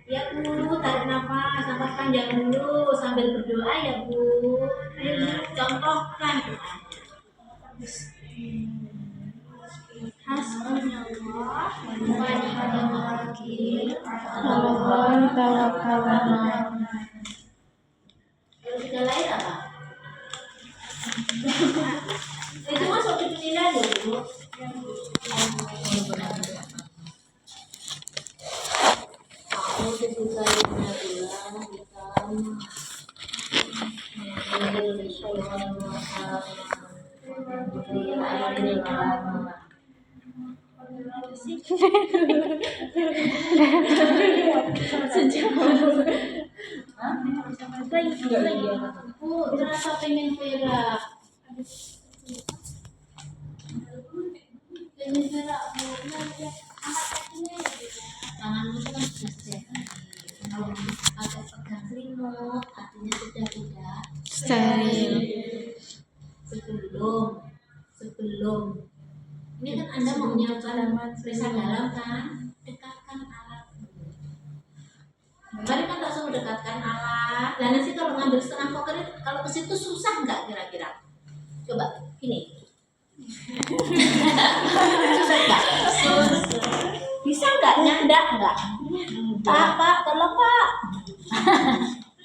Ya Bu, tarik nafas panjang dulu sambil berdoa ya Bu. Ayo Bu, contohkan. Hasbunallah wa ni'mal wakil. Allahu tawakkalna. Kalau sudah lahir apa? Itu masuk ke dunia dulu. Aku sesuka Bu, terasa pengen perak. Pengen perak Bu, nanti angkat kakinya ya Bu. Tanganmu itu kan sudah sehat. Kalau agak pegang selimut, artinya sudah tidak Steril. Sebelum ini kan Anda mau menyiapkan periksa dalam kan, dekatkan alat. Mari kan langsung dekatkan alat. Dan nanti kalau ngambil setengah poker itu, kalau ke situ susah nggak kira-kira? Coba ini. Susah nggak? Bisa nggak nyandak nggak? Pak, tolong Pak.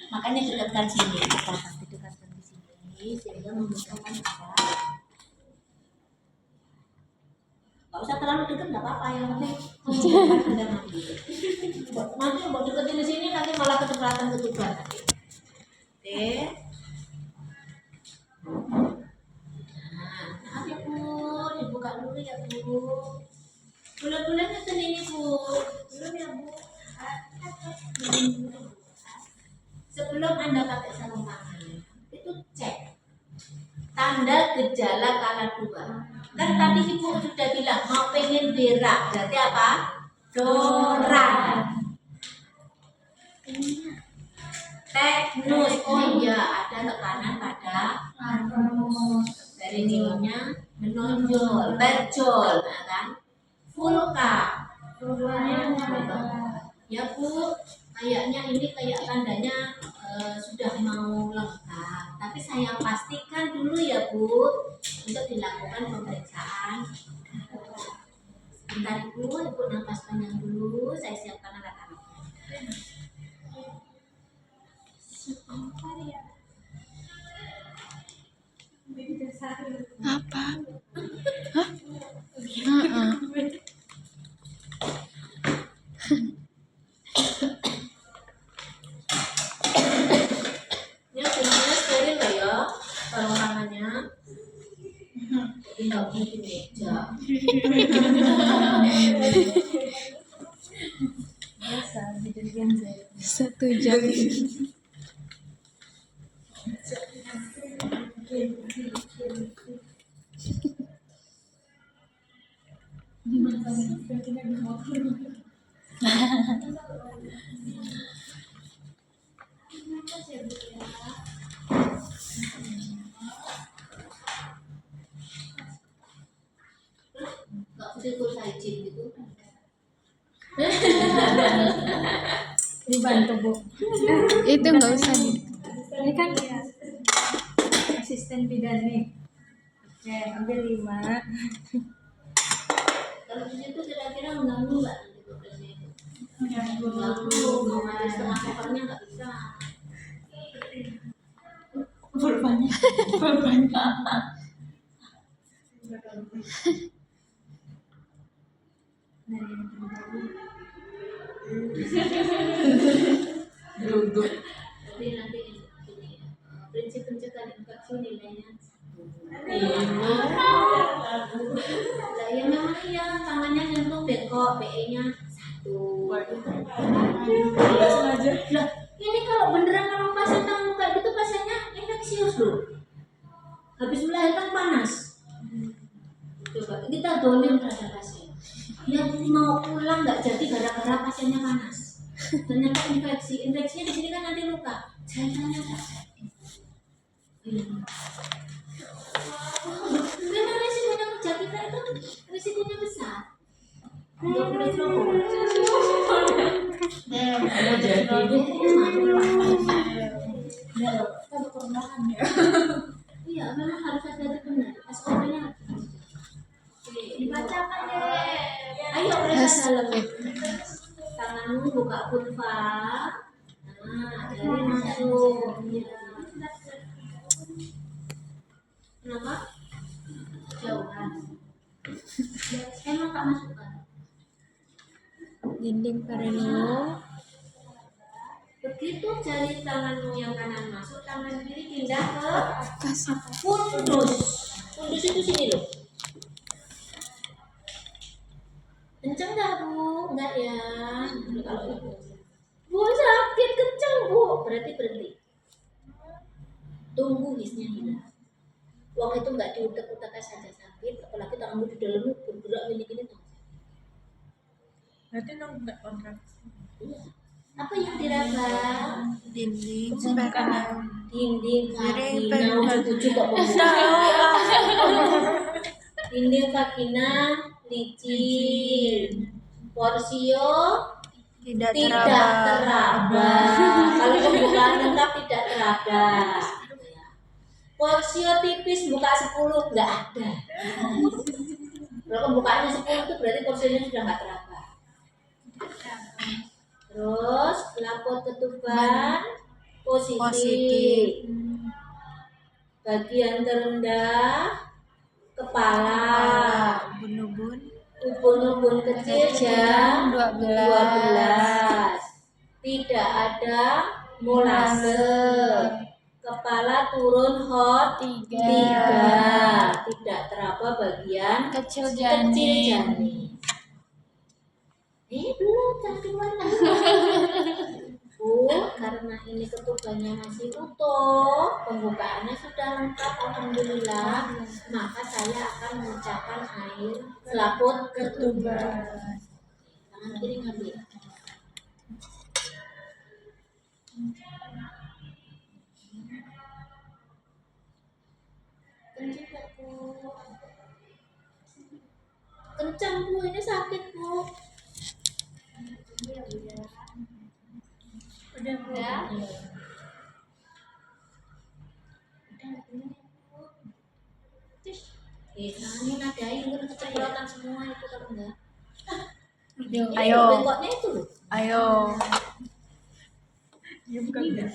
Makanya dekatkan sini. Dekatkan di sini sehingga memudahkan kita. Gak usah terlalu dekat, nggak apa-apa, yang penting Anda mandi. Nanti mau deketin di sini nanti malah kecepatan ketuban nanti. Oke. Nah, maaf ya Bu, dibuka dulu ya Bu. Bulan-bulannya ini Bu, belum ya Bu. Sebelum Anda pakai sarung tangan, itu cek tanda gejala kala 2. Kan tadi Ibu sudah bilang mau pengen berak, berarti apa? Doran. Teknus, oh iya ada tekanan pada anus. Dari nilainya menonjol, berjol, nah kan? Vulka. Ya Bu, kayaknya ini kayak tandanya sudah mau lengkap. Tapi saya pastikan dulu ya Bu untuk dilakukan pemeriksaan. Sebentar Ibu nafas panjang dulu. Saya siapkan alat-alatnya. Apa? Hah? Heeh. Ya, semuanya steril lah ya, sarung tangannya. Tinggal di meja. Biasa, dijadikan saya. 1 jam. Nggak bisa ikut sajin gitu. Dibantu Bu. Itu nggak usah di. Ini kan asisten bidan nih. Oke, ambil 5. Kalau di situ kira-kira mengganggu nggak nanti progresnya itu? Mengganggu. Mau ngambil setengah kopernya nggak bisa. Pulpanya. Nah, yang terjadi. Duduk. Jadi nanti ini prinsip pencegahan infeksi nilainya. Lah ya memang ya tangannya nyentuh bengkok, BE-nya 1. Enggak sengaja. Lah, ini kalau beneran kalau pasien tangan muka gitu pasiennya infeksius loh. Habis melahirkan panas. Coba kita dolim terhadap pasien. Yang mau pulang nggak jadi gara-gara pasiennya panas. Ternyata infeksinya di sini kan nanti luka. Jangan-jangan nggak jadi. Memang risikonya kerja kita itu risikonya besar. 20 kilo. Ya, kita perlahan ya. Iya, memang harus hati-hati benar. SOP-nya. Oke, dibacakan deh. Ayo periksa dalam. Tanganmu buka kurva. Nah, jari masuk. Ya. Kenapa? Jauhan. Emang tak masukkan. Dinding perineum. Begitu jari tanganmu yang kanan masuk, tangan kiri pindah ke Kasih. fundus. Fundus itu sini loh. Kenceng nggak bu? Enggak ya. Bu sakit kenceng bu. Berarti berhenti. Tunggu hisnya hilang. Uang itu nggak diutek-utek saja sakit, apalagi tanganmu di dalamnya bergerak gini-gini tuh. Berarti nggak kontraksi. Iya. Apa yang diraba? Dinding Dinding Jadi, vagina, ujung-ujung kok dinding vagina licin, porsio tidak tidak teraba. teraba. Kalau pembukaan lengkap tidak teraba. Porsio tipis buka 10 nggak ada. Kalau pembukaannya 10 itu berarti porsionya sudah nggak teraba. Terus lapor ketuban positif. Bagian terendah kepala. Ubun-ubun. Ubun-ubun kecil jam 12. Tidak ada molase. Kepala turun hot 3. Tidak teraba bagian Kecil janin. Belum cantikan. Bu, karena ini ketubannya masih utuh, pembukaannya sudah lengkap, alhamdulillah, maka saya akan mengucapkan air selaput ketuban. Tangan kiri ngambil. Kencang bu. Kencang bu, ini sakit bu. Udah bu. Ya. Ini nadain, itu keceplosan semua itu kalau enggak. Ayo. Bengkoknya itu loh. Ayo. Ya bukan ya.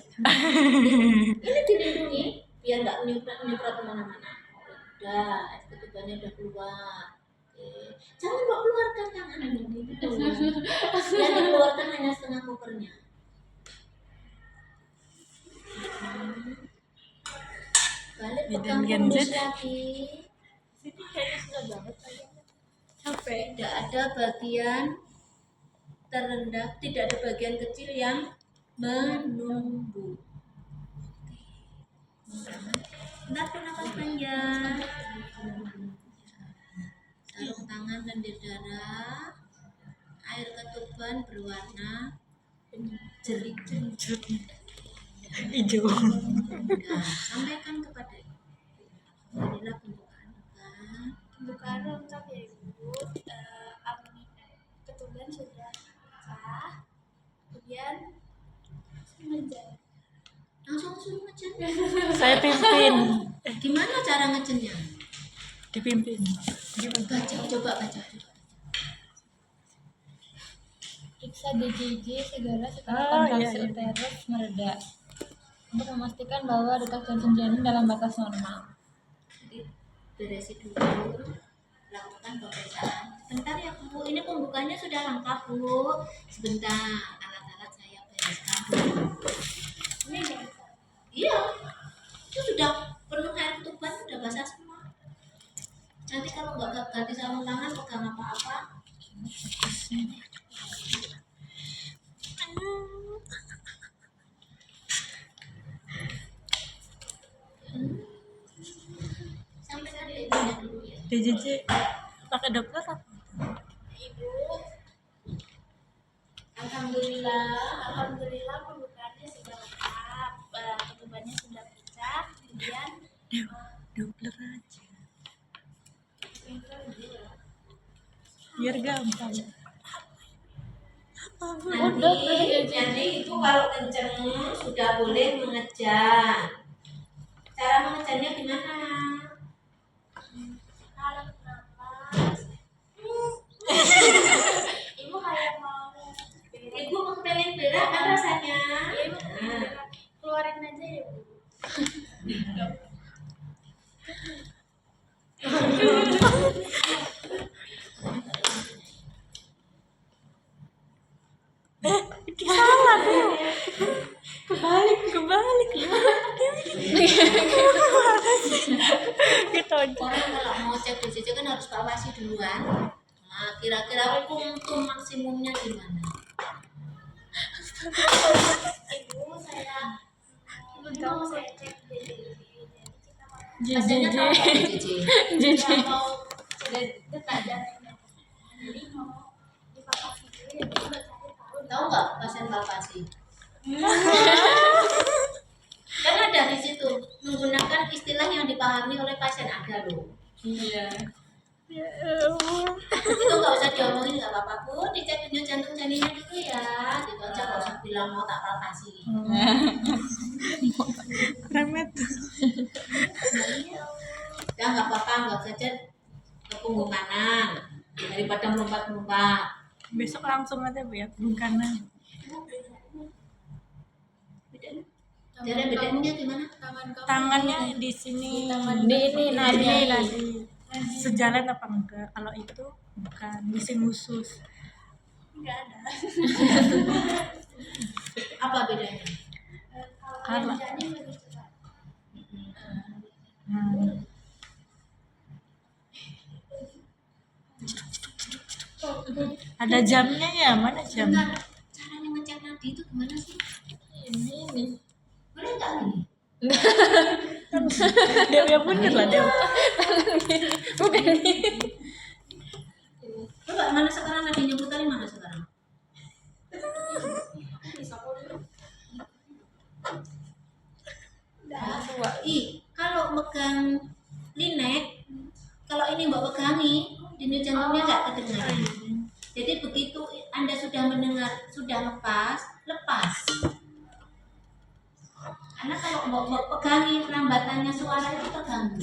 Ini dilindungi biar nggak nyemprot kemana-mana. Udah, air ketubannya udah keluar. Oke. Jangan bawa keluarkan tangan ini. Yang dikeluarkan hanya setengah kopernya. Balik pegang fundus lagi. Sini kayaknya sudah banget saya. Capek. Tidak ada bagian terendah, tidak ada bagian kecil yang menunggu. Tarik nafas panjang. Sarung tangan lendir darah. Air ketuban berwarna jernih. Hijau. Nah, sampaikan kepada ibu. Inilah pembukaan luka. Pembukaan lengkap ya ibu. Ketuban sudah pecah, kemudian menjadi Langsung suruh ngecen. Saya pimpin. Gimana cara ngecennya? Dipimpin. Coba baca. periksa DJJ segala setelah Oh, kontraksi iya, iya. uterus mereda untuk memastikan bahwa detak jantung janin dalam batas normal. Jadi beresi dulu, lakukan pemeriksaan. Sebentar ya bu, ini pembukanya sudah lengkap bu. Sebentar, alat-alat saya bereskan dulu. Ini ya. Iya, itu sudah penuh air ketuban, sudah basah semua. Nanti kalau nggak ganti sarung tangan, pegang apa-apa. Sampai tadi pindah dulu ya. DJJ pakai Doppler apa? Ibu, alhamdulillah pembukaannya sudah lengkap, ketubannya sudah pecah, kemudian Doppler aja. Biar gampang. Nanti itu kalau kenceng sudah boleh mengejar. Cara mengejarnya gimana? Kalau nafas, ibu kayak mau Ibu pengen berak kan rasanya? Nah, keluarin aja ya bu. Salah tuh. Kebalik ya. Gitu aja. orang kalau mau cek BCC kan harus evaluasi duluan. Nah, kira-kira puntu maksimumnya gimana? Ibu saya cek Pasiennya tahu nggak BCC? kita mau detak jantung, jadi mau divaksin dulu ya bu, nggak cari tahu. Tahu nggak pasien palpasi? Kan ada di situ menggunakan istilah yang dipahami oleh pasien, ada loh. Iya. Ya Allah. Itu nggak usah diomongin, nggak apa-apa bu, dicek denyut jantung janinnya dulu ya, gitu aja, nggak usah bilang mau tak palpasi. Remet. Ya nggak apa-apa, nggak saja ke punggung kanan daripada melompat-lompat. Besok langsung aja bu ya, punggung kanan. Cara bedanya gimana? Tangannya di sini. Di ini nadi. Sejalan apa enggak? Kalau itu bukan bising khusus. Apa bedanya? Kalau ada jamnya ya, mana jam? Bentar, caranya ngecek nadi itu gimana sih? Ini Boleh nggak gini? Dia yang bener lah dia. bukan ini. Coba mana sekarang nadinya putarin, mana sekarang? Kalau megang linek, kalau ini mbak pegangi, denyut jantungnya nggak kedengaran. Jadi begitu Anda sudah mendengar, sudah lepas. Karena kalau mbak pegangi, lambatannya suara itu terganggu.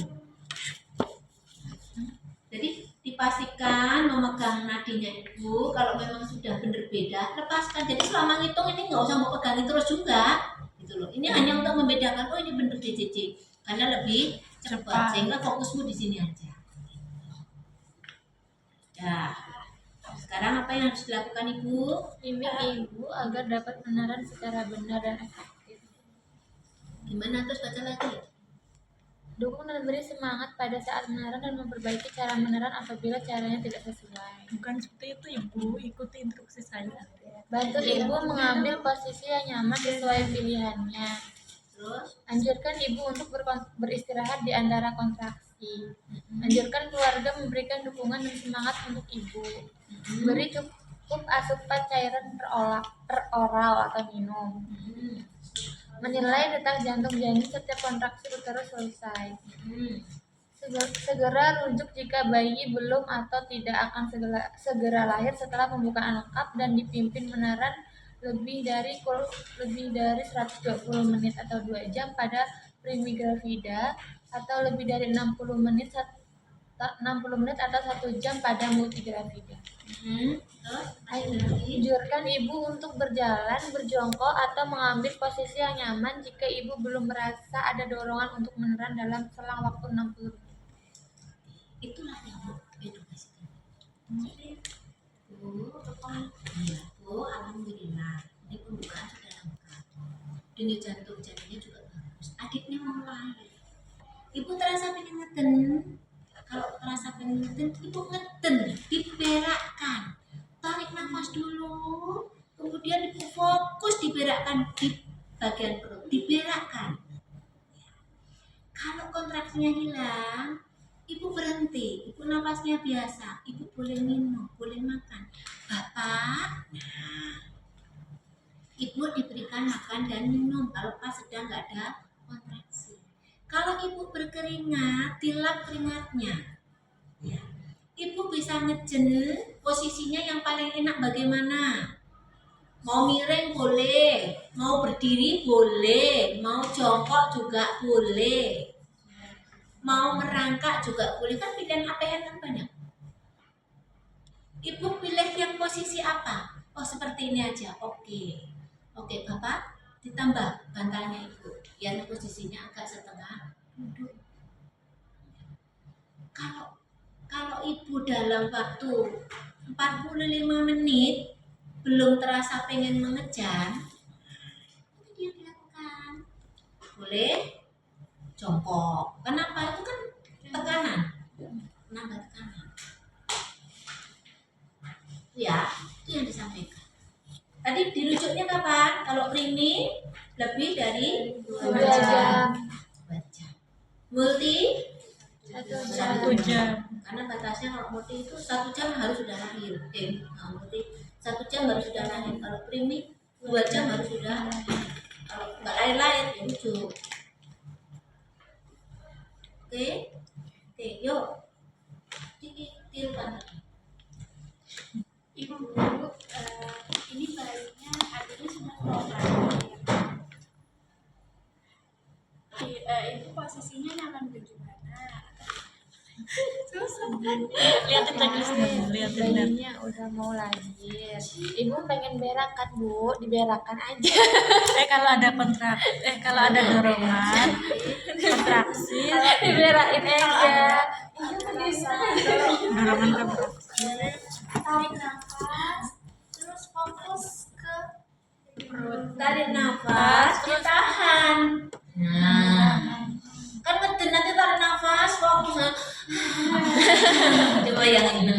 Jadi dipastikan memegang nadinya ibu. Kalau memang sudah benar beda, lepaskan. Jadi selama ngitung ini nggak usah mau pegangi terus juga, gitu loh. Ini hanya untuk membedakan, oh ini benar BCC, karena lebih cepat. Sehingga fokusmu di sini aja. Ya. Sekarang apa yang harus dilakukan ibu? Bimbing ibu agar dapat meneran secara benar dan efektif. Gimana, terus baca lagi? Dukung dan beri semangat pada saat meneran dan memperbaiki cara meneran apabila caranya tidak sesuai. Bukan seperti itu ibu, ikuti instruksi saya. Bantu ibu mengambil posisi yang nyaman sesuai pilihannya. Terus? Anjurkan ibu untuk beristirahat di antara kontraksi. Anjurkan keluarga memberikan dukungan dan semangat untuk ibu. Beri cukup asupan cairan peroral atau minum. Menilai detak jantung janin setiap kontraksi terus selesai. Segera rujuk jika bayi belum atau tidak akan segera lahir setelah pembukaan lengkap dan dipimpin meneran lebih dari 120 menit atau 2 jam pada primigravida atau lebih dari 60 menit atau 1 jam pada multigravida. Anjurkan ibu untuk berjalan, berjongkok atau mengambil posisi yang nyaman jika ibu belum merasa ada dorongan untuk meneran dalam selang waktu 60 menit. Itulah yang edukasi. Bu, alhamdulillah. Ini pembukaan sudah lengkap. Denyut jantung janinnya juga bagus. Adiknya mau lahir. Ibu terasa pengen ngeten. Kalau terasa pengen ngeten, ibu ngeten, diberakkan. Tarik nafas dulu, kemudian ibu fokus diberakkan di bagian perut, diberakkan. Kalau kontraksinya hilang, ibu berhenti, ibu nafasnya biasa, ibu boleh minum, boleh makan. Bapak, nah, ibu diberikan makan dan minum kalau pas sedang nggak ada kontraksi. Kalau ibu berkeringat, dilap keringatnya. Ya. Ibu bisa ngejen posisinya yang paling enak bagaimana? Mau miring boleh, mau berdiri boleh, mau jongkok juga boleh, mau merangkak juga boleh. Kan pilihan APN kan banyak. Ibu pilih yang posisi apa? Oh seperti ini aja. Oke. Oke Bapak, ditambah bantalnya Ibu biar posisinya agak setengah duduk. Kalau Ibu dalam waktu 45 menit belum terasa pengen mengejar, itu dia dilakukan. Boleh jongkok. Kenapa? Itu kan tekanan. Nambah tekanan. Ya, itu yang disampaikan. Tadi dirujuknya kapan? Kalau primi lebih dari 2 2 jam. jam. 2 jam. Multi 1 1 jam. jam. karena batasnya kalau multi itu 1 jam harus sudah lahir. Multi 1 jam harus sudah lahir. Kalau primi 2 jam harus sudah lahir. Kalau nggak lahir ya rujuk. Oke, yuk. Tirukan. Ibu, ini bayinya adanya sudah itu posisinya nyaman bagaimana? Susah kan? Lihatin teknisnya, lihatin dan. Bayinya udah mau lahir. Ibu pengen berak kan Bu? Diberakan aja. Kalau ada dorongan, kontraksi, Diberakin aja. dorongan kontraksi. Tarik nafas, terus fokus ke perut. Tarik nafas, ditahan. Nah, kan ngeden nanti tarik nafas, fokus. Coba yang ini.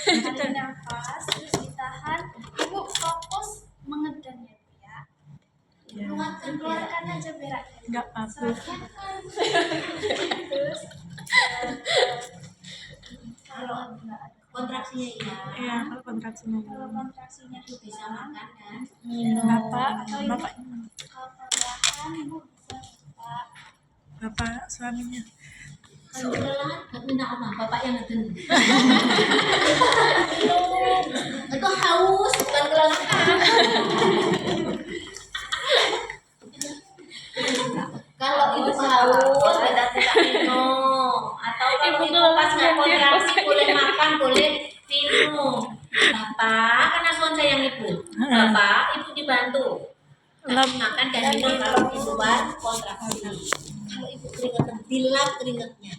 Tarik nafas, terus ditahan. Ibu fokus mengedan ya Bu ya. Ya, Keluarkan aja beraknya. nggak apa-apa. Terus Kalau kontraksinya iya, Ya, kalau kontraksinya. kalau kontraksinya itu bisa makan kan? Bapak, bapak, kalau perlahan Ibu bisa minta bapak suaminya. Kalau kelelahan nggak minta apa, bapak yang ngeden. Itu haus bukan kelelahan. Kalau ibu haus tidak minum, atau kalau ibu pas nggak kontraksi boleh makan, boleh minum. Bapak kan asuhan sayang ibu. Bapak ibu dibantu kasih makan dan minum kalau di luar kontraksi. Kalau ibu keringetan, dilap keringetnya.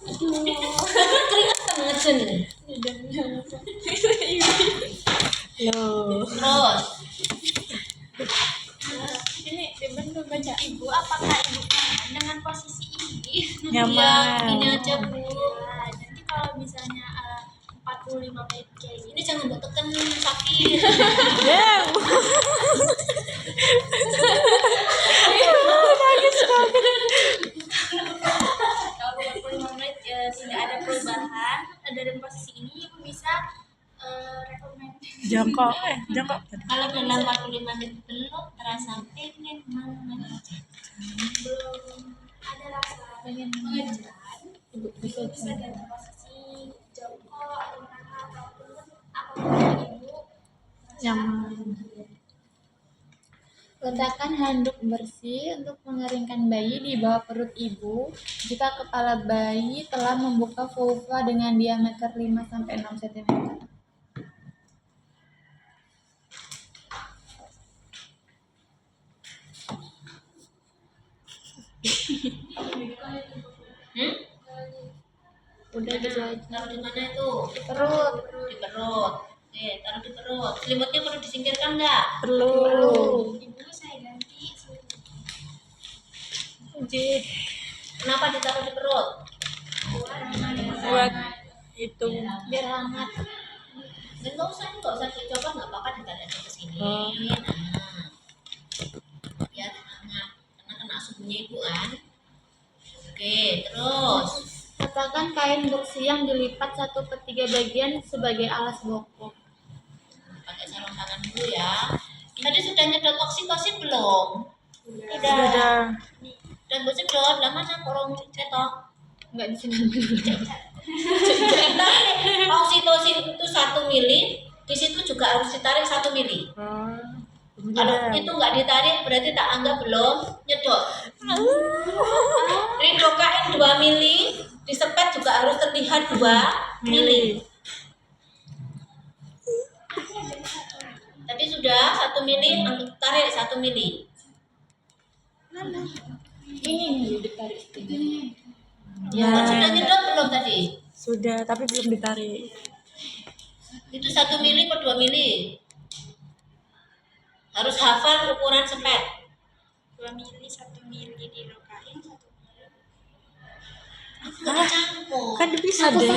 Aduh, keringetan ngecen. Loh. Terus, ini dibantu baca Ibu, apakah Ibu nyaman dengan posisi ini? Nyaman. ini aja bu. Ya, nanti kalau misalnya 45 menit kayak gini Ini jangan buat tekan sakit. Ya. kalau 45 menit tidak ada perubahan dari posisi ini Ibu bisa rekomend Jongkok, jongkok. Kalau dalam 45 menit belum terasa pengen mengejar, belum ada rasa pengen mengejar Ibu bisa ganti posisi jongkok atau merangkak ataupun apapun yang Ibu Nyaman. Letakkan handuk bersih untuk mengeringkan bayi di bawah perut ibu jika kepala bayi telah membuka vulva dengan diameter 5-6 cm. Udah gitu aja. taruh di mana itu? Perut. Di perut. Oke, taruh di perut. Selimutnya perlu disingkirkan nggak? Perlu. Ibu saya ganti Kenapa ditaruh di perut? Buat itu. Biar hangat. Dan nggak usah dicoba, nggak apa-apa ditaruh ke sini. Oh. Nah, biar hangat karena kena suhunya ibu kan. Oke, terus Letakkan kain bersih yang dilipat 1/3 bagian sebagai alas bokong. pakai sarung tangan dulu ya. Tadi sudah nyedot oksitosin belum? Sudah. Dan gue sedot, lah mana korong cetok? Enggak di sini dulu. Oksitosin itu 1 mili, di situ juga harus ditarik 1 mili. Oh, Kalau itu nggak ditarik berarti tak anggap belum nyedot. Didokain 2 mili, disepet juga harus terlihat 2 mili. Tadi sudah 1 mili, tarik 1 mili. Ini ditarik ini. Ya, kan sudah nyedot belum tadi? sudah, tapi belum ditarik. Itu 1 mili per 2 mili. Harus hafal ukuran sepet. 2 mili, 1 mili dirokain, 1 mili. Campur. Kan bisa deh,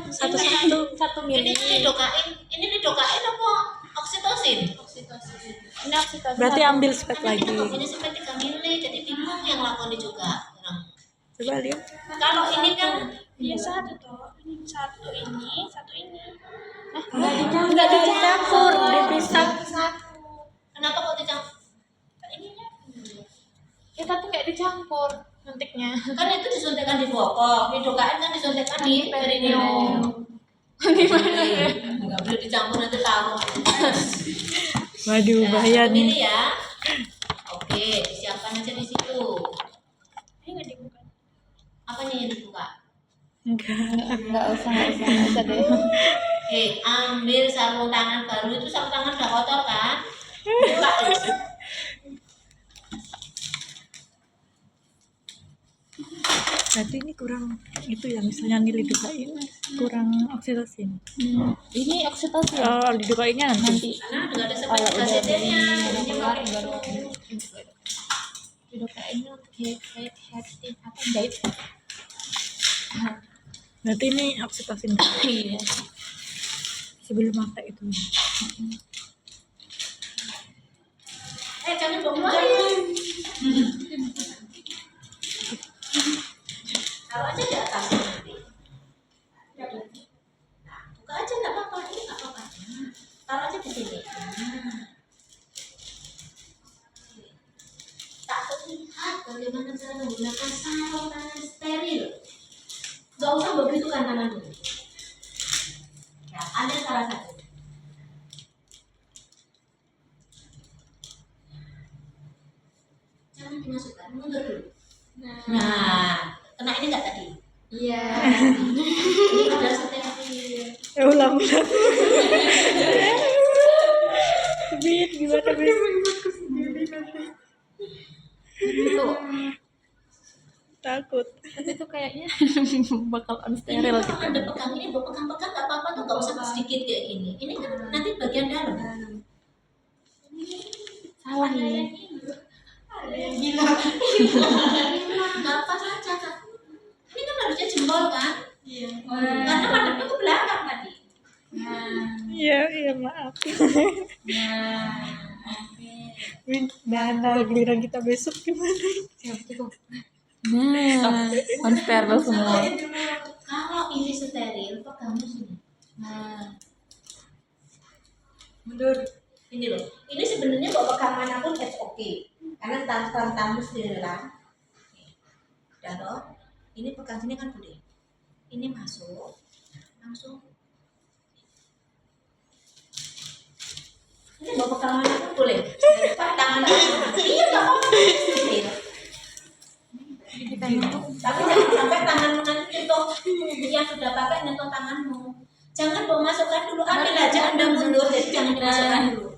satu-satu. 1 mili. Ini didokain apa oksitosin? Ini oksitosin. Berarti ambil spek Karena kita lagi. nggak punya sepet 3 mili, jadi bingung yang lakoni juga. Nah, Coba lihat. kalau ini kan Iya, satu toh. Ini satu ini, satu ini. Enggak dicampur, dipisah. kenapa kok dicampur? Ininya. Ya tapi nggak dicampur suntiknya. Kan itu disuntikkan di bokok, didokain kan disuntikkan di perineum. Gimana? Nggak boleh dicampur nanti tahu. Waduh, bahaya Satu mili nih. ya. Oke, siapkan aja di situ. Ini nggak dibuka. Apanya yang dibuka? Enggak. Nggak usah deh. Oke, ambil sarung tangan baru. Itu sarung tangan udah kotor kan? Buka itu. Berarti ini kurang itu ya, misalnya nilai didukain kurang oksitosin. Ini oksitosin. Oh, didukainnya nanti. Karena udah ada Kalau sepatu udah KCT-nya. udah Ini keluar pakai baru itu. didokainnya apa jahit. Berarti ini oksitosin. Iya. Sebelum pakai itu. Jangan keluarin. Taruh aja di atas nanti. Nah, buka aja nggak apa-apa. Ini nggak apa-apa. Taruh aja di sini. Nah. Tak terlihat bagaimana cara menggunakan sarung tangan steril. Nggak usah begitu kan tanganmu. Ya, ada salah satu. Jangan dimasukkan, mundur dulu. Nah, kena ini nggak tadi? Iya. Ini udah steril. Ulang. Bit, gimana Bit? Itu. Takut. Tapi itu kayaknya bakal unsteril Ini gitu. kalau anda pegang ini, bawa pegang-pegang nggak apa-apa tuh, nggak usah sedikit kayak gini. Ini kan nanti bagian dalam. Salah ini. Gila. Nggak apa saja kan. Ini kan harusnya jempol kan? Iya. Karena madepnya ke belakang tadi. Iya, maaf. Win, nah, giliran kita besok gimana? Nah, unsteril semua. Kalau ini steril, pegangnya sini. Nah, Mundur. ini loh. Ini sebenarnya bawa pegang manapun it's okay. Karena tamu steril kan. Udah toh. Ini pegang sini kan boleh. Ini masuk, langsung. Ini bawa pegang manapun boleh. Pak tangan iya nggak apa-apa. Steril. Tapi jangan sampai tanganmu nanti nyentuh yang sudah pakai nyentuh tanganmu. Jangan bawa masukkan dulu, ambil aja Anda mundur, jadi jangan dimasukkan dulu.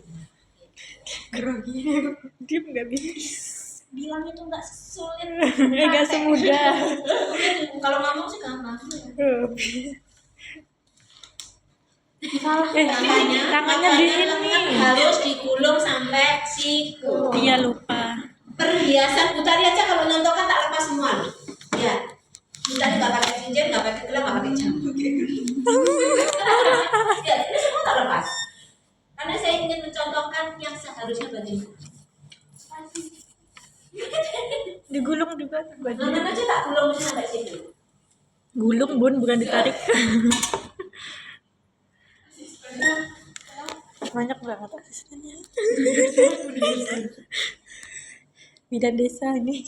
Grogi. Diem nggak bisa. Bilang itu nggak sulit. Nggak semudah. Kalau ngomong sih gampang. Tangannya di lengan ini. harus digulung sampai siku. Iya, lupa. Perhiasan Utari aja kalau nyontokan tak lepas semua loh. Ya. Utari nggak pakai cincin, nggak pakai gelang, nggak pakai jam. Ya, ini semua tak lepas. Karena saya ingin mencontohkan yang seharusnya bagimu. Digulung juga bajunya. Lengan aja tak gulung sampai situ. Gulung, Bun, bukan ditarik. Banyak banget asistennya. Bidan desa ini.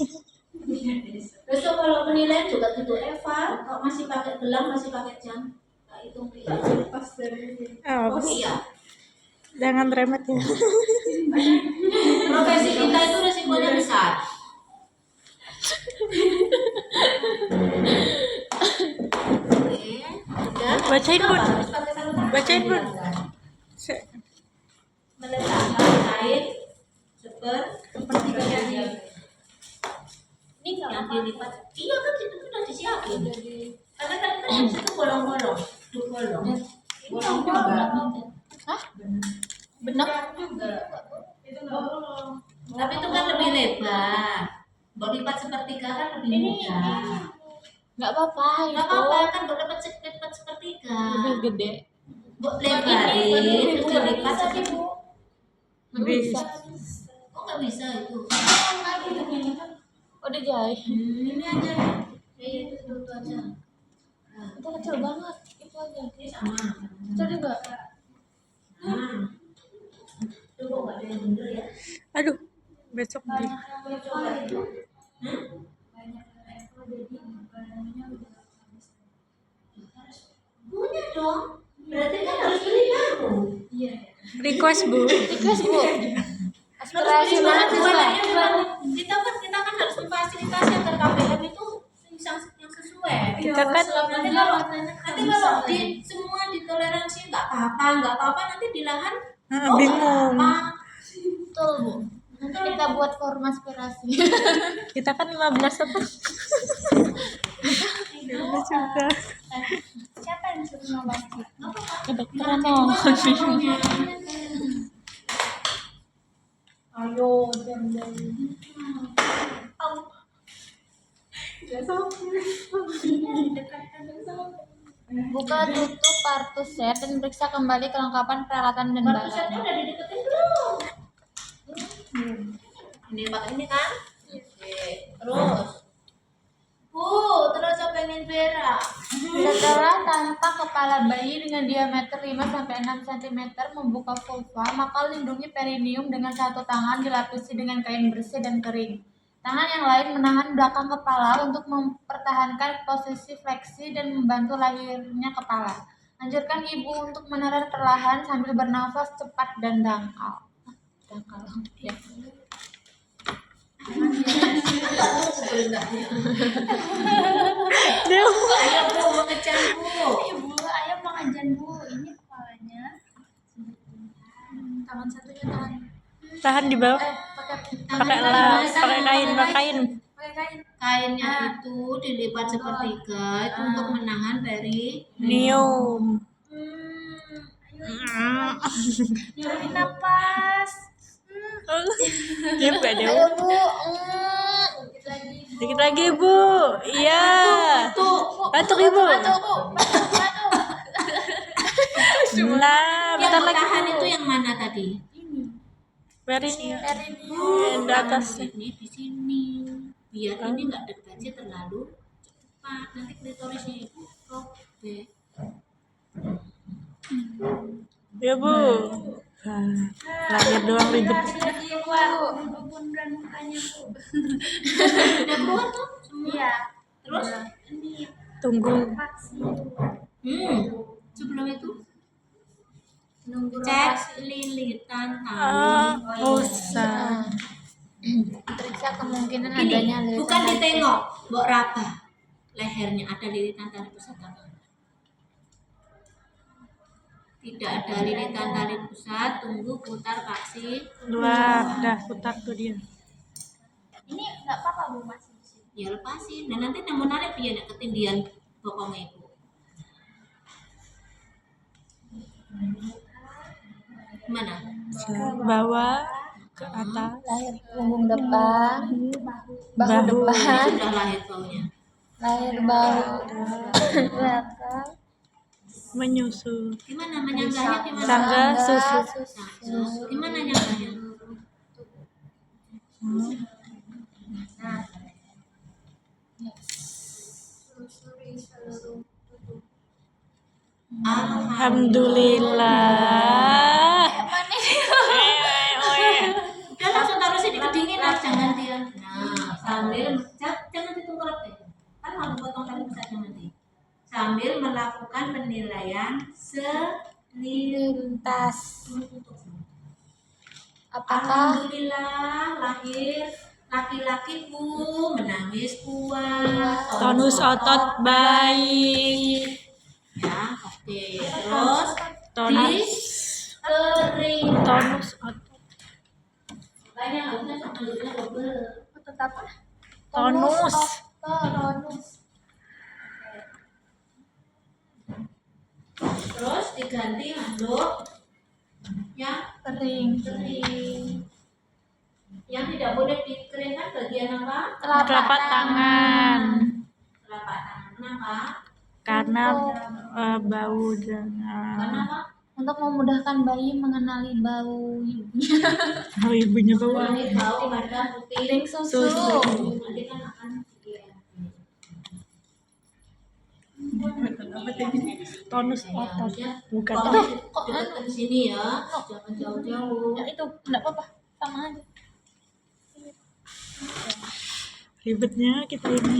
Besok kalau penilaian juga gitu Eva, kalau masih pakai gelang, masih pakai jam, tak hitung. Lepas dari Ah, Oh iya. Jangan remet ya. Profesi kita itu resikonya besar. Oke, udah. Bacain, Bun. Habis pakai sarung tangan, Bacain, Bun. meletakkan kain sepertiga dari Ini nggak yang apa-apa. dilipat. Iya kan itu sudah disiapin. Karena tadi kan yang situ bolong-bolong, dua bolong. Bolong juga. Hah? Benak? Tapi itu kan lebih lebar. Buat lipat sepertiga kan lebih mudah. Nggak apa-apa Nggak itu. apa-apa kan buat lipat sepertiga. Lebih gede. Buat lebarin, terus dilipat seperti. Nggak bisa. Oh nggak bisa itu. Udah jahit. Ini aja. Iya itu aja. Itu kecil banget. Itu aja. Ini sama. Itu juga. Coba nggak ada yang bener ya. Aduh, besok di Punya dong. Berarti kan harus beli baru. request, Bu. Request, Bu. Aspirasi Gimana mahasiswa. kita kan harus memfasilitasi agar KBM itu yang sesuai. Kita kan Nanti kalau di semua ditoleransi nggak apa-apa nanti di lahan bingung. Betul, Bu. Nanti kita buat forum aspirasi. Kita kan 15 apa? Ada juga. Siapa yang suruh ngobati? Kedokteran dong. Ayo, jam-jam. Buka tutup kartu set dan periksa kembali kelengkapan peralatan dan barang. Pusatnya udah dideketin belum? Ini pakai ini kan? Oke. Terus apa pengen berak? Setelah tampak kepala bayi dengan diameter 5-6 cm membuka vulva, maka lindungi perineum dengan satu tangan dilapisi dengan kain bersih dan kering. Tangan yang lain menahan belakang kepala untuk mempertahankan posisi fleksi dan membantu lahirnya kepala. Anjurkan ibu untuk menelan perlahan sambil bernafas cepat dan dangkal. Dangkal. Ya. Ayo Bu, mengejar Bu. Ibu, ayo pengajian Bu. Ini kepalanya. Tangan satunya tahan. Tahan di bawah. Pakai las, pakai kain. Pakai kain. Kainnya itu dilipat sepertiga itu untuk menahan dari Nium. Nyuruhin napas. Diam gak dia? Ayo, Bu. Dikit lagi, Bu. Iya. Batuk, Ibu. Nah, yang bentar lagi. tahan itu yang mana tadi? Perineum. Di atas. Ini di sini. Biar ini nggak dekatnya terlalu cepat. Nanti klitorisnya itu robek. Ya, Bu. Lahir doang ribet. Bundaran mukanya Bu. Udah keluar tuh semua. Iya. Terus? Ini Tunggu. vaksin. Sebelum itu Nunggu cek lilitan Ah, tali. usah. periksa kemungkinan Ini adanya lilitan bukan tali. ditengok, mbok raba lehernya ada lilitan tali pusat apa? Tidak ada lilitan tali pusat, tunggu putar vaksin. Udah putar tuh dia. Ini nggak apa-apa Bu, masih di sini. Ya lepasin, dan nanti yang menarik biar nek ketindian bokongnya ibu. Gimana? Bawah ke atas. Lahir punggung depan, bahu Bahu. depan, Sudah lahir baunya. lahir bahu belakang, Menyusul. Gimana menyanggahnya gimana? Sangga susu. Susu. Gimana nyanggahnya? Alhamdulillah. Udah langsung taruh sini kedinginan, jangan dia. Nah, sambil jangan ditunggu deh. Kan mau potong tali pusatnya nanti. Sambil melakukan penilaian lintas. selintas. Apakah Alhamdulillah lahir laki-laki Bu, menangis kuat, Tonus otot baik. ya. Oke, terus Tonus kering. tonus otot. Banyak nggak usah sama dulunya double. otot apa? Tonus. Tonus. Terus diganti handuk yang Kering. kering. Yang tidak boleh dikeringkan bagian apa? Telapak tangan. Telapak tangan. Kenapa? Karena bau Karena dengan apa? Untuk memudahkan bayi mengenali bau ibunya. oh, ibunya bau Mengenali bau pada puting Susu. Nanti kan akan tonus otot. Bukan. kok dekat sini ya, jangan jauh-jauh. Ya itu enggak apa-apa, sama aja. Ribetnya kita ini.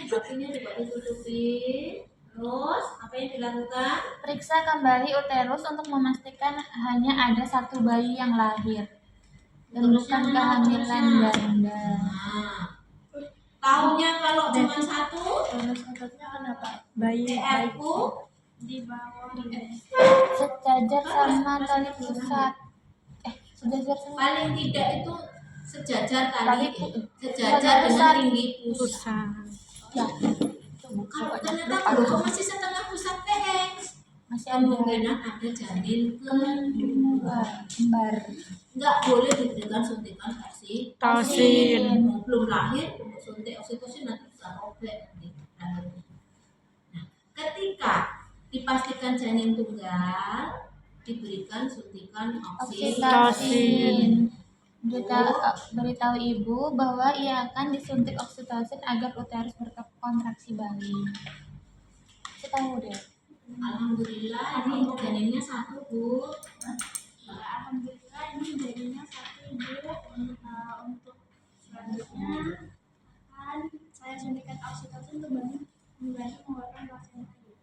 Kakinya juga ditutupi. Terus apa yang dilakukan? Periksa kembali uterus untuk memastikan hanya ada satu bayi yang lahir dan bukan kehamilan ganda. Nah, taunya kalau cuma satu, Tonus ototnya kenapa? Bayi TF-ku di bawah Sejajar sama tali pusat. Sejajar sama paling tidak itu sejajar Tali tali, pu- sejajar tali dengan pusat. tinggi pusat. pusat. ya. Kalau ternyata kok masih setengah pusat TX, Masih ada kemungkinan ada janin kembar. nggak boleh diberikan suntikan Tosin. belum lahir untuk suntik oksitosin nanti bisa robek nanti. Nah, ketika dipastikan janin tunggal diberikan suntikan Oksitosin. Beritahu ibu bahwa ia akan disuntik oksitosin agar uterus berkontraksi balik. Saya tahu deh. Alhamdulillah ini janinnya satu Bu. alhamdulillah ini jadinya satu ibu. Untuk selanjutnya akan saya suntikan oksitosin untuk membantu mengeluarkan plasenta ibu.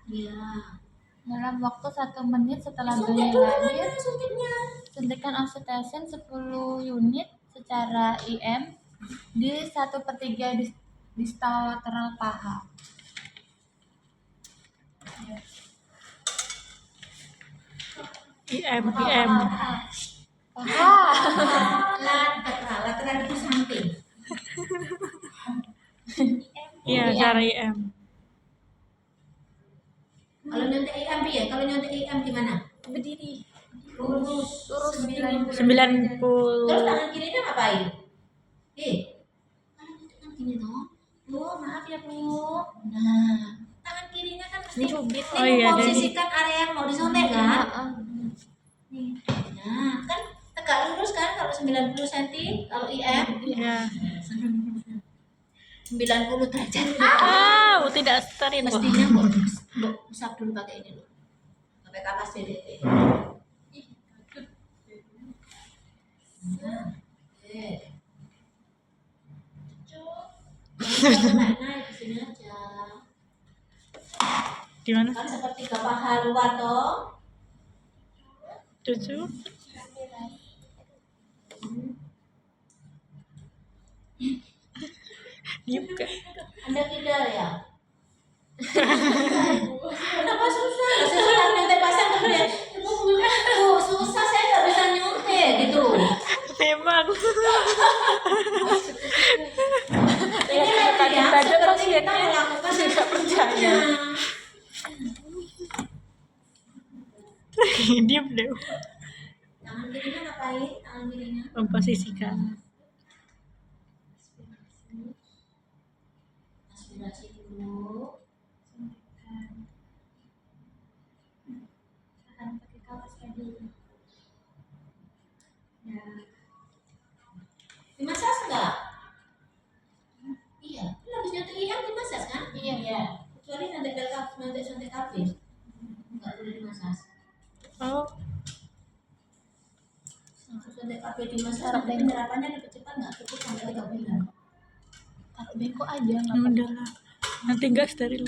Iya. Dalam waktu 1 menit setelah Suntik bayi dulu lahir, mana suntiknya? suntikan oksitosin 10 unit secara IM di 1/3 distal lateral paha. IM. Paha. Lateral itu samping. Iya, cara IM. Kalau nyontek IM ya, kalau nyontek IM gimana? Berdiri. Lurus. Lurus 90. Terus tangan kirinya ngapain? Tangan gini toh. Bu, maaf ya Bu. Nah, tangan kirinya kan mesti Dicubit. Oh iya, memposisikan area yang mau disuntik kan? Heeh. Nih. Nah, kan tegak lurus kan kalau 90 cm, kalau IM Ya. 90 derajat. Tidak steril. Mestinya mbok usap dulu pakai ini loh. Pakai kapas DDT. Nah, oke. Naik di sini aja. Di mana? Kan seperti paha luar toh. Cucu. Dibuka. Anda tidak ya? Kenapa susah? Saya sudah nyontek pasang kemudian Bu, susah saya nggak bisa nyontek gitu. Memang. Ini lagi ya, seperti kita melakukan tidak percaya. Diam deh. Tangan kirinya ngapain? Tangan kirinya Memposisikan. aspirasi dulu. Akan pakai kapas tadi. Ya. Dimasas enggak? Iya, kan habis nyontek IM dimasas kan? Iya. Kecuali nyontek kafe. Enggak boleh dimasas. Oh, Langsung nyontek kafe dimasas, nanti penyerapannya lebih cepat nggak cukup sampai 3 bulan. Taruh bengkok aja ya udahlah. Nanti enggak steril.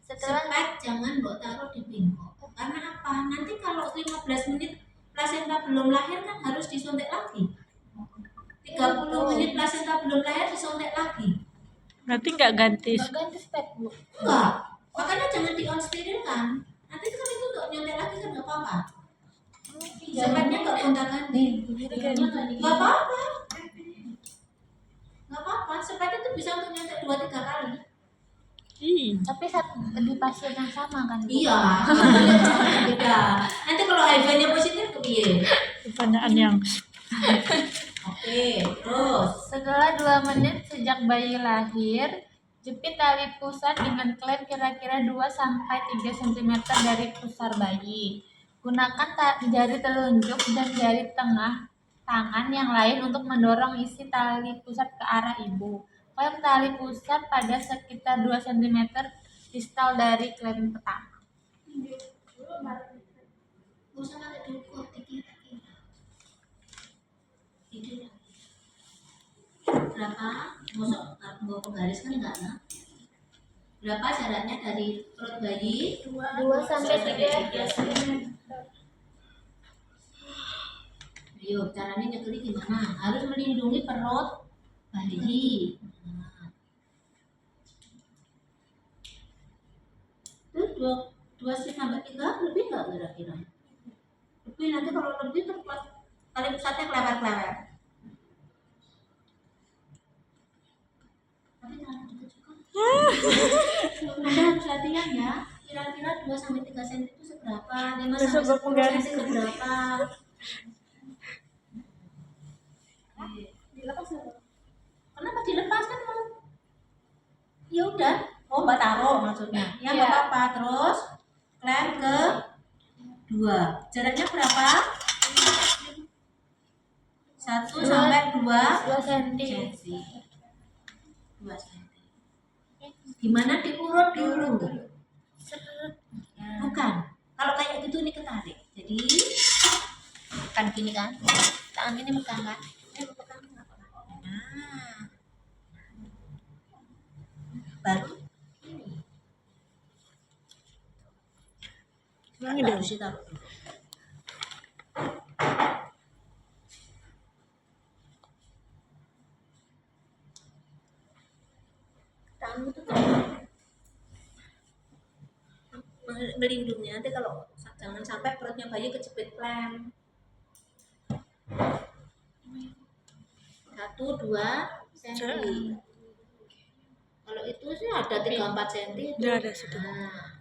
Setelah Sepet jangan mbok taruh di bengkok. Karena apa? Nanti kalau 15 menit plasenta belum lahir kan harus disuntik lagi. 30 menit plasenta belum lahir disuntik lagi. Berarti nggak ganti. nggak ganti spek Bu. Enggak. Makanya jangan di on steril kan. Nanti kan itu untuk nyuntik lagi kan nggak apa-apa. Sepetnya nggak gonta ganti. Nggak apa-apa. Nggak apa-apa. Sepet itu bisa untuk nyuntik 2-3 kali. Tapi di pasien yang sama kan Bu? Iya. Beda. Nanti kalau HIV-nya positif kepiye? Pertanyaan yang Oke, terus. Setelah 2 menit sejak bayi lahir, jepit tali pusar dengan klem kira-kira 2-3 cm dari pusar bayi. Gunakan jari telunjuk dan jari tengah tangan yang lain untuk mendorong isi tali pusat ke arah ibu. Klem tali pusat pada sekitar 2 cm distal dari klem pertama. Gak usah pakai duku, dikira-kira. Ini berapa? Mau penggaris kan enggak lah. Berapa jaraknya dari perut bayi? 2-3 cm. Ayo, caranya nyekeli gimana? Harus melindungi perut bayi. Nah. Itu 2-3 lebih nggak kira-kira? Lebih, nanti kalau lebih terkuat tali pusatnya kelewer-kelewer. Tapi jangan deket juga. Anda harus latihan ya. Kira-kira 2-3 cm itu seberapa? 5-10 cm seberapa? Dilepas nggak? Kenapa dilepas kan mau? Ya udah, mau mbak taruh maksudnya. Ya nggak Iya. apa-apa. Terus klem ke 2. Jaraknya berapa? 1-2 2 cm. cm. 2 cm. Gimana diurut dulu? Bukan. Kalau kayak gitu ini ketarik. Jadi kan gini kan? Tangan ini megang kan? Pegang nggak apa-apa. Nah, baru ini. Ini dia. Harus ditaruh dulu. Tanganmu tuh melindungi nanti kalau jangan sampai perutnya bayi kejepit klem. 1-2 cm. Kalau itu sih ada 3-4 cm. Dia ada situ. Nah,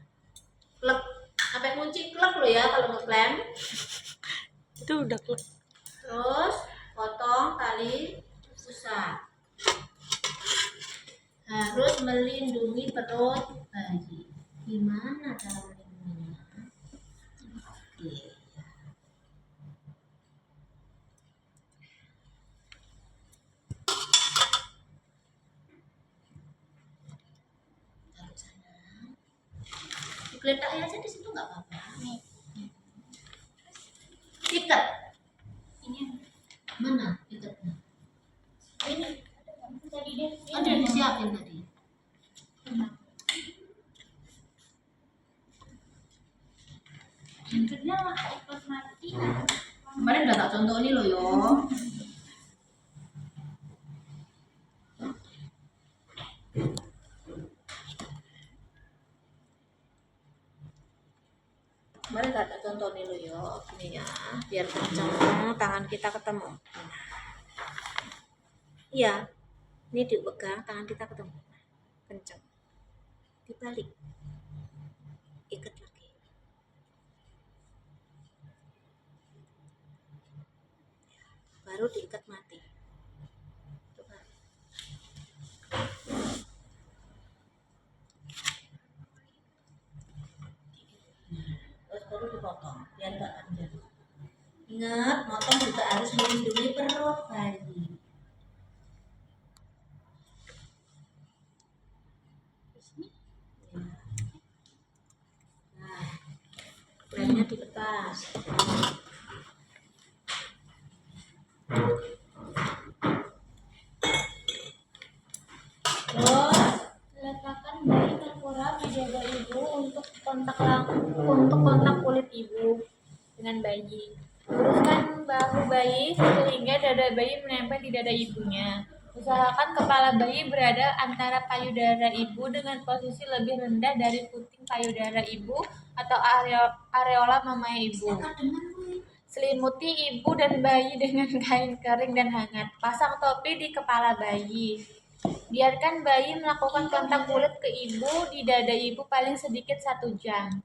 klep sampai kunci klep lo ya kalau ngeklem. Itu udah Terus potong tali pusar. Harus melindungi perut bayi. Gimana cara melindunginya? Oke. Taruh sana. Digeletak aja di situ nggak apa-apa. Ikat. Ini Mana ikatnya? ini tadi dia Ada disiapin tadi. Jengkelnya ikut mati. Kemarin udah tak contoh ini loh yo. Kemarin udah tak contoh ini loh yo. Gini ya, biar kencang tangan kita ketemu. Iya, ini dipegang tangan kita ketemu. Kencang. Dibalik. Ikat lagi. Baru diikat mati. Coba. Terus baru dipotong biar nggak panjang. Ingat, motong juga harus melindungi perut bayi. Ya. Nah, klemnya dilepas. Terus Letakkan bayi tengkurap di dada ibu untuk kontak kulit ibu dengan bayi. Luruskan bahu bayi sehingga dada bayi menempel di dada ibunya. Usahakan kepala bayi berada antara payudara ibu dengan posisi lebih rendah dari puting payudara ibu atau areola mama ibu. Selimuti ibu dan bayi dengan kain kering dan hangat. Pasang topi di kepala bayi. Biarkan bayi melakukan kontak kulit ke ibu di dada ibu paling sedikit 1 jam.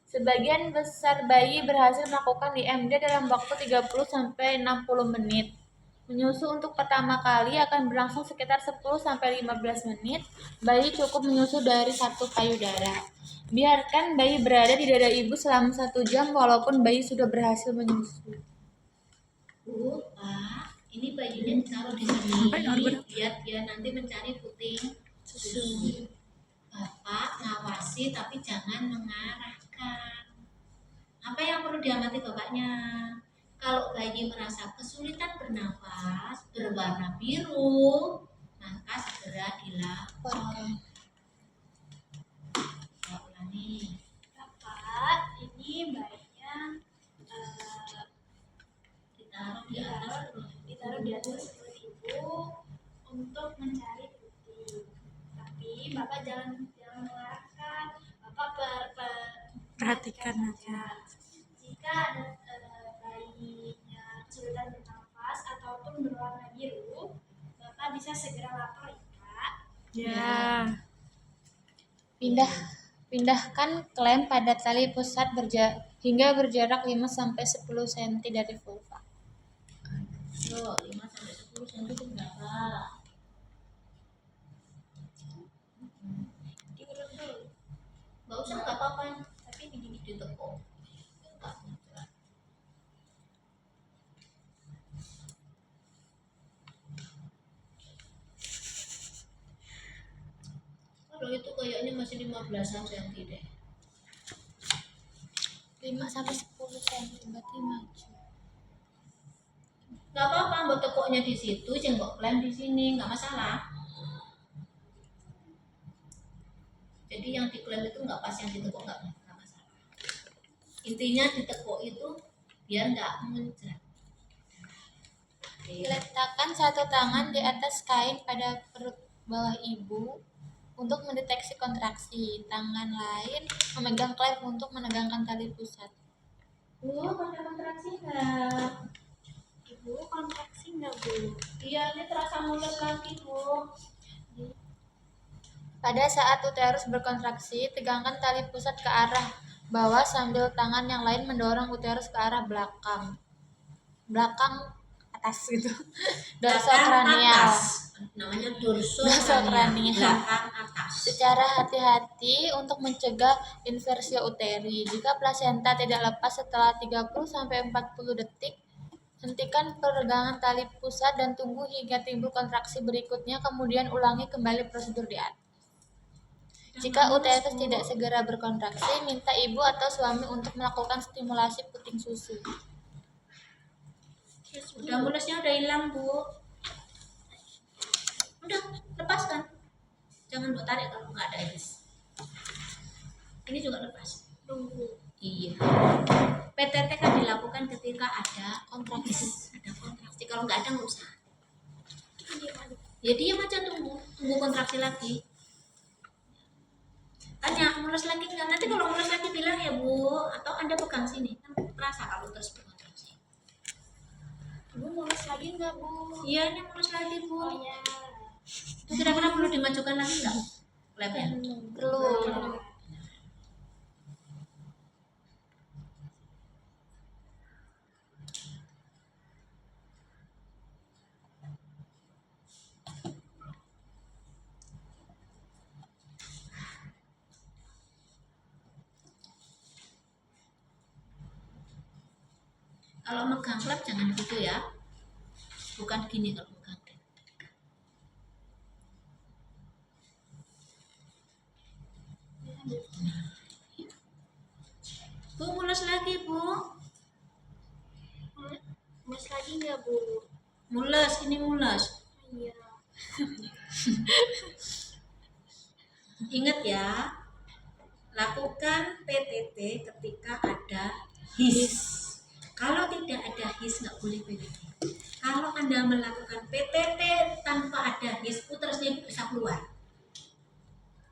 Sebagian besar bayi berhasil melakukan IMD dalam waktu 30-60 menit. Menyusu untuk pertama kali akan berlangsung sekitar 10-15 menit. Bayi cukup menyusu dari 1 payudara. Biarkan bayi berada di dada ibu selama 1 jam walaupun bayi sudah berhasil menyusu. Bu, Pak, ini bayinya ditaruh di sini biar dia nanti mencari puting susu. Bapak ngawasi tapi jangan mengarahkan. Apa yang perlu diamati bapaknya? Kalau bayi merasa kesulitan bernafas, berwarna biru, maka segera dilaporkan. Ya, ulangi. Bapak, ini bayinya ditaruh di atas perut ibu untuk mencari putih. Tapi Bapak jangan mengarahkan. Bapak Perhatikan aja. Jika ada bayinya kesulitan bernafas ataupun berwarna biru, Bapak bisa segera lapor ya, Kak. Ya. Pindahkan klem pada tali pusat hingga berjarak 5-10 cm dari vulva. Yo, 5-10 cm itu berapa? Diurut dulu, Nggak usah, nggak apa-apa. tapi begini. Ditekuk. Kalau itu kayaknya masih 15-an cm deh. 5-10 cm berarti maju. Nggak apa-apa, buat tekuknya di situ, jenggot klem di sini, nggak masalah. Jadi yang diklaim itu nggak pas, yang ditekuk nggak masalah. Intinya ditekuk itu biar nggak muncrat. Letakkan 1 tangan di atas kain pada perut bawah ibu untuk mendeteksi kontraksi. Tangan lain memegang klep untuk menegangkan tali pusat. Bu, pada kontraksi nggak? Ibu kontraksi nggak, Bu? Iya, ini terasa mulus lagi, Bu. Pada saat uterus berkontraksi, tegangkan tali pusat ke arah bawah sambil tangan yang lain mendorong uterus ke arah belakang atas gitu. Dorsokranial. Namanya dorsokranial. Dorsokranial. Belakang atas. Secara hati-hati untuk mencegah inversi uteri. Jika plasenta tidak lepas setelah 30-40 detik, hentikan peregangan tali pusat dan tunggu hingga timbul kontraksi berikutnya, kemudian ulangi kembali prosedur di atas. Jika uterus tidak segera berkontraksi, minta ibu atau suami untuk melakukan stimulasi puting susu. Udah mulusnya udah hilang, Bu. Udah, lepaskan. Jangan buat tarik kalau nggak ada edis. Ini juga lepas. Tunggu. Iya. PTT kan dilakukan ketika ada kontraksi. Ada kontraksi. Kalau nggak ada nggak usah. Ya diam aja, tunggu kontraksi lagi. Tanya, mulus lagi nggak? Nanti kalau mulus lagi bilang ya, Bu. Atau Anda pegang sini, kan terasa kalau terus berkontraksi. Ibu mulus lagi nggak, Bu? Iya, ini mulus lagi, Bu. Oh ya. Itu kira-kira perlu dimajukan lagi nggak? Klepnya? Perlu. Kalau megang klep jangan gitu ya. Bukan gini kalau megang klep. Bu, mulus lagi, Bu. Mulus lagi nggak, Bu? Mulus, ini mulus. Iya. Ingat ya, lakukan PTT ketika ada HIS. Kalau tidak ada HIS nggak boleh PTT. Kalau Anda melakukan PTT tanpa ada HIS, uterusnya itu bisa keluar.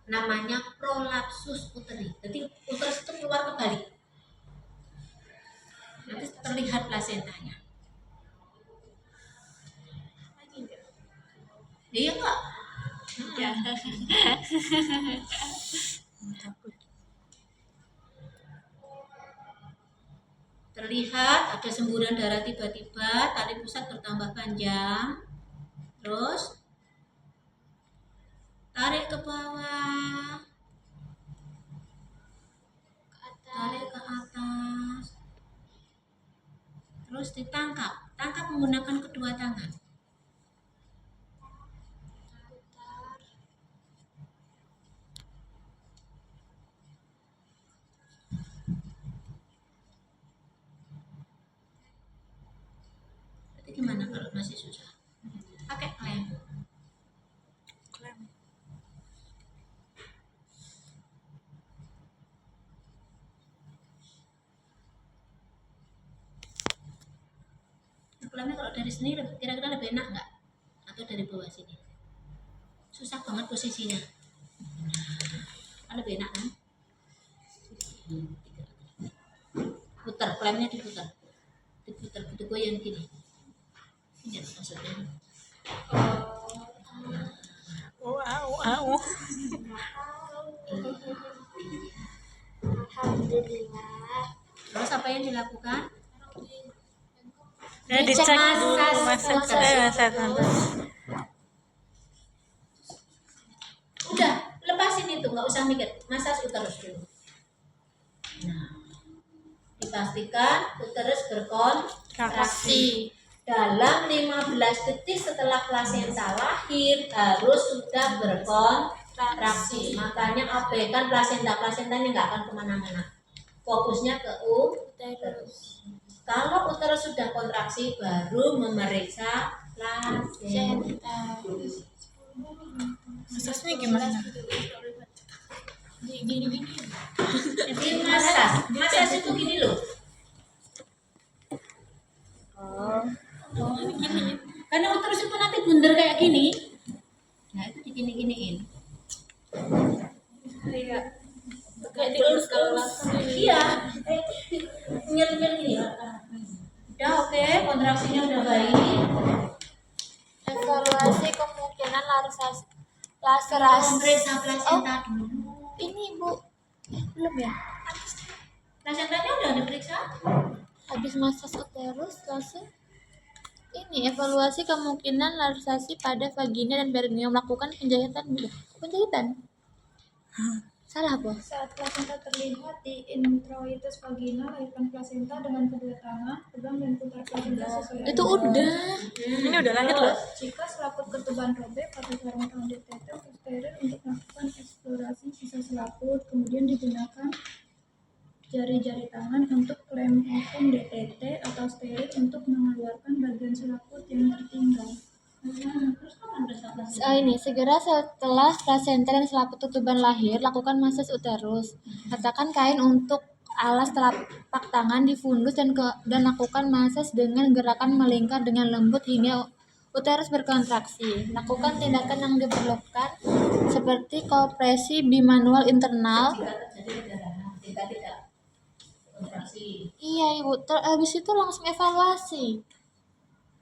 Namanya prolapsus uteri. Jadi uterus itu keluar kebalik. Nanti terlihat plasentanya. Iya enggak? Takut. Terlihat ada semburan darah tiba-tiba, tali pusat bertambah panjang. Terus tarik ke bawah, tarik ke atas. Terus ditangkap. Tangkap menggunakan kedua tangan. Berarti gimana kalau masih susah? Pakai klem. Klem. Klemnya kalau dari sini kira-kira lebih enak nggak? Atau dari bawah sini? Susah banget posisinya. Kan lebih enak kan? Putar, klemnya diputar. Diputar, gitu goyang gini. Ini maksudnya. Wow. Alhamdulillah. Terus apa yang dilakukan? Dicek dulu masak. Udah, lepasin itu, nggak usah mikir. Massage uterus dulu. Nah, dipastikan uterus berkontraksi. Dalam 15 detik setelah plasenta lahir harus sudah berkontraksi. Makanya abaikan plasentanya nggak akan kemana-mana. Fokusnya ke uterus. Kalau uterus sudah kontraksi baru memeriksa plasenta. Masasnya gimana? Gini. Jadi massage itu gini loh. Gini. Karena uterus itu nanti bundar kayak gini. Nah itu digini-giniin. Kayak diurus kalau langsung. Iya. Nyel-nyel gini. Udah oke, kontraksinya udah baik. Evaluasi kemungkinan laserasi. Memeriksa plasenta dulu. Ini Bu, belum ya? Plasentanya udah diperiksa? Habis massage uterus langsung. Ini evaluasi kemungkinan larsasi pada vagina dan perineum, melakukan penjahitan. Salah apa? Saat plasenta terlihat di introitus vagina, lahirkan plasenta dengan kedua tangan, pegang dan putar plasenta sesuai Itu udah. Ini udah lanjut loh. Jika selaput ketuban robek, pakai sarung tangan DTT atau steril untuk melakukan eksplorasi sisa selaput, kemudian digunakan jari-jari tangan untuk klem oven DTT atau steril untuk mengeluarkan bagian selaput yang tertinggal. Terus kapan periksa plasenta? Ini segera setelah plasenta dan selaput tutuban lahir, lakukan massage uterus. Letakkan kain untuk alas telapak tangan di fundus dan lakukan massage dengan gerakan melingkar dengan lembut hingga uterus berkontraksi. Lakukan tindakan yang diperlukan seperti kompresi bimanual internal. Jika terjadi perdarahan, jika tidak kontraksi. Iya Ibu, habis itu langsung evaluasi.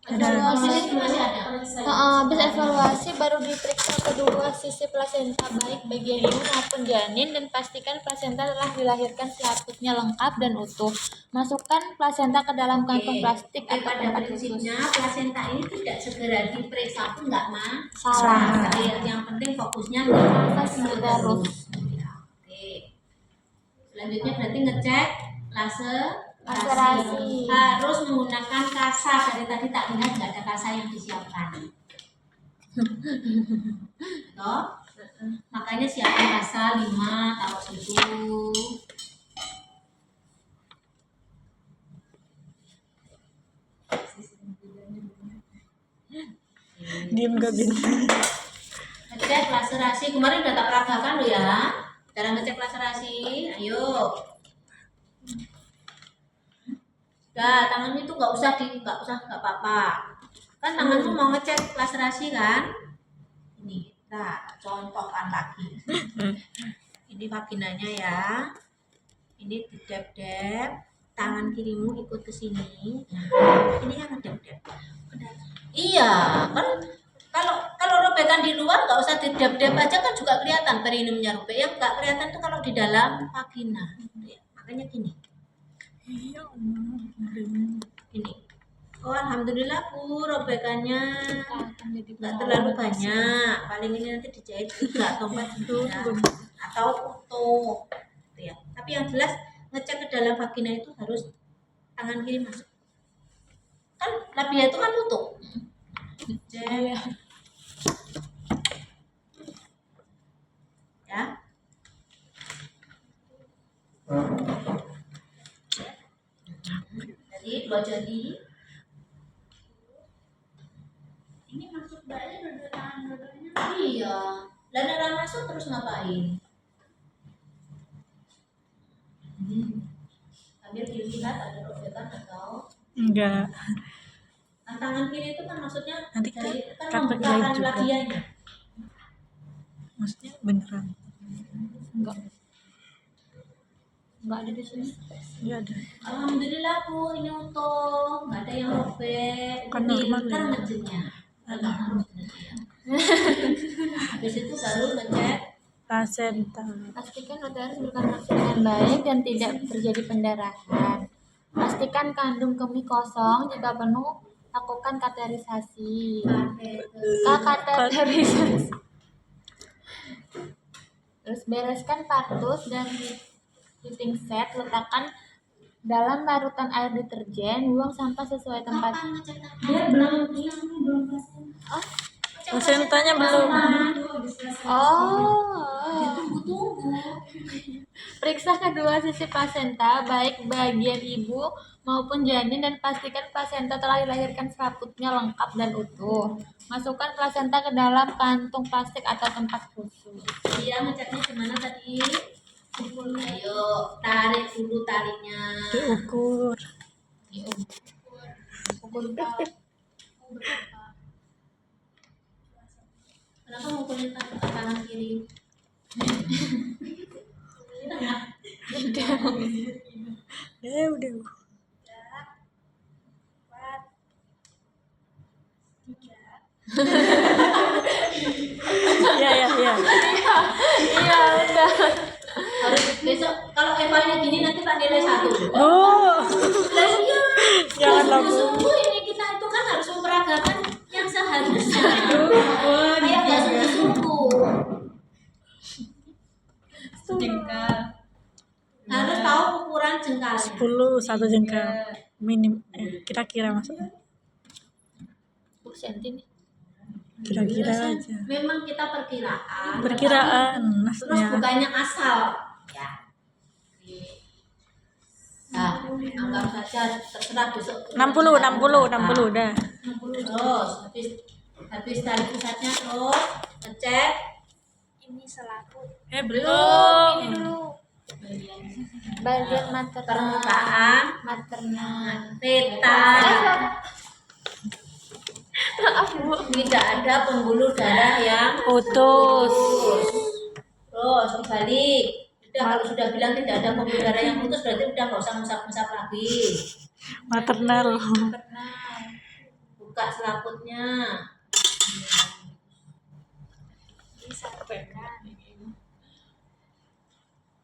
Evaluasi itu masih ada. Habis evaluasi baru diperiksa kedua sisi plasenta baik bagian ibu maupun janin dan pastikan plasenta telah dilahirkan selaputnya lengkap dan utuh. Masukkan plasenta ke dalam kantong plastik atau pada tempat prinsipnya khusus. plasenta ini tidak segera diperiksa pun nggak Salah. Yang penting fokusnya ke Massage uterus. Ya, oke. Selanjutnya berarti ngecek Laserasi. harus menggunakan kasa. Dari tadi tak lihat nggak ada kasa yang disiapkan. Toh? Makanya siapkan kasa 5, taruh situ. Diem gak Bin? Ngecek laserasi kemarin udah tak peragakan lo ya. Cara ngecek laserasi, ayo. Udah, tanganmu itu nggak usah, nggak apa-apa. Kan tanganmu mau ngecek laserasi kan? Ini kita contohkan lagi. Ini vaginanya ya. Ini didep-dep, tangan kirimu ikut ke sini. Nah, ini yang ngedep-dep. Iya, kan kalau robekan di luar nggak usah didep-dep aja kan juga kelihatan perineumnya robek. Yang nggak kelihatan tuh kalau di dalam vagina. Ya, makanya gini. Iya, Ini. Oh, alhamdulillah Bu, robekannya Akan jadi nggak terlalu banyak. Paling ini nanti dijahit 3 atau 4 juga. Atau utuh. Gitu ya. Tapi yang jelas ngecek ke dalam vagina itu harus tangan kiri masuk. Kan labia itu kan utuh. Cek. Ya. Jadi 2 jari. Ini masuk balik dua tangan dua-duanya. Iya. Lah darah masuk terus ngapain? Sambil dilihat ada robekan atau enggak. nah, tangan kiri itu kan maksudnya Nanti dari kan kan membukakan jahit juga. labianya. Maksudnya beneran. Enggak ada di sini. Iya ada. Alhamdulillah Bu, ini utuh, nggak ada yang robek. Kan Ini normal ntar ya. ngeceknya. Habis itu baru ngecek. Placenta. Pastikan uterus berkontraksi dengan baik dan tidak terjadi pendarahan. Pastikan kandung kemih kosong, jika penuh lakukan kateterisasi. Kateterisasi. Terus bereskan partus dan heating set, letakkan dalam larutan air deterjen, buang sampah sesuai tempat. Kapan ngecek tangan? Dia belum Oh, Placentanya belum. Tunggu. periksa kedua sisi plasenta, baik bagian ibu maupun janin, dan pastikan plasenta telah dilahirkan selaputnya lengkap dan utuh. Masukkan plasenta ke dalam kantung plastik atau tempat khusus. Iya, ngeceknya gimana tadi? Ayo, tarik dulu talinya. Diukur. Ukur berapa? Kenapa mukulin tangan kiri? Udah. Ya. Iya, udah. Harus besok kalau Evanya gini nanti tak nilai 1. Oh, Lah iya. jangan lagu. Sungguh ini kita itu kan harus memperagakan yang seharusnya. Kayak nggak sungguh-sungguh. Jengkal. Harus tahu ukuran jengkalnya. 10 satu jengkal minim. Kira-kira maksudnya. 10 cm nih. Kira-kira aja. Memang kita perkiraan. Perkiraan Terus maksudnya. bukannya asal. Ya. Nah, anggap saja terserah besok. 60 udah. 60 terus habis tali pusatnya terus ngecek ini selaput. Belum. Ini dulu. Bagian maternal. permukaan Maternal. peta. Maaf, Bu. Tidak ada pembuluh darah yang Putus. terus dibalik. Udah kalau sudah bilang tidak ada pembuluh darah yang putus berarti udah nggak usah ngusap-ngusap lagi. Maternal. Maternal. Buka selaputnya.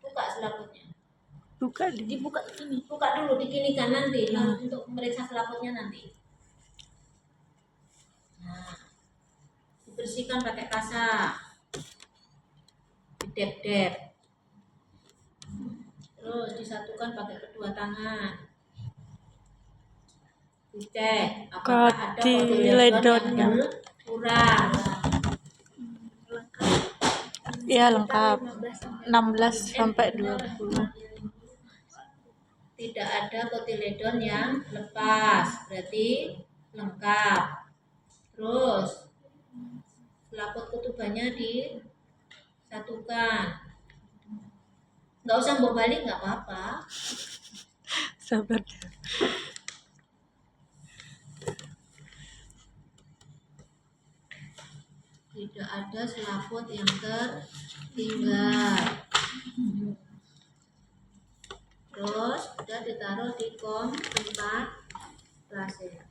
Buka selaputnya. Buka deh. Dibuka ini. Buka dulu dikinikan nanti untuk memeriksa selaputnya nanti. Nah, dibersihkan pakai kasa, didep-dep, terus disatukan pakai kedua tangan, dicek apakah ada Kotiledon yang kurang. Iya lengkap. 16 sampai 20. Tidak ada kotiledon yang lepas, berarti lengkap. Terus selaput ketubannya disatukan. nggak usah bawa balik, nggak apa-apa. Sabar. Tidak ada selaput yang tertinggal. Terus udah ditaruh di tempat plastik.